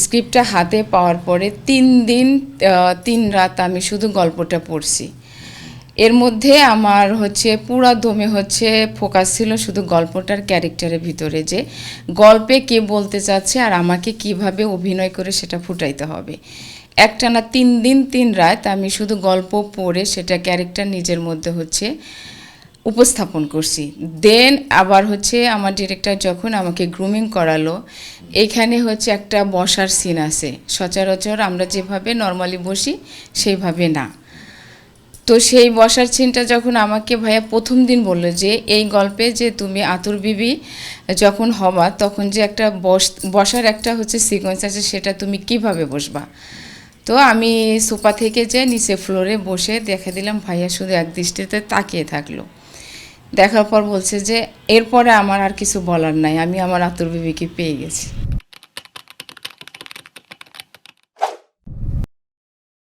স্ক্রিপ্টটা হাতে পাওয়ার পরে ৩ দিন ৩ রাত আমি শুধু গল্পটা পড়ছি। এর মধ্যে আমার পুরা দমে ফোকাস ছিল শুধু গল্পটার ক্যারেক্টারের ভিতরে, যে গল্পে কে বলতে চাচ্ছে আর আমাকে কিভাবে অভিনয় করে সেটা ফুটাইতে হবে। একটানা ৩ দিন ৩ রাত আমি শুধু গল্প পড়ে সেটা ক্যারেক্টার নিজের মধ্যে উপস্থাপন করছি। দেন আবার আমার ডিরেক্টর যখন আমাকে গ্রুমিং করালো, এখানে একটা বসার সিন আছে, সচরাচর আমরা যেভাবে নর্মালি বসি সেইভাবে না। তো সেই বসার সিনটা যখন আমাকে ভাইয়া প্রথম দিন বললো যে এই গল্পে যে তুমি আতুর বিবি যখন হবা তখন যে একটা বসার একটা সিকোয়েন্স আছে, সেটা তুমি কিভাবে বসবা। তো আমি সোফা থেকে যে নিচে ফ্লোরে বসে দেখে দিলাম, ভাইয়া শুধু এক দৃষ্টিতে তাকিয়ে থাকলো। দেখার পর বলছে যে এরপরে আমার আর কিছু বলার নাই, আমি আমার আতুর বিবিকে পেয়ে গেছি।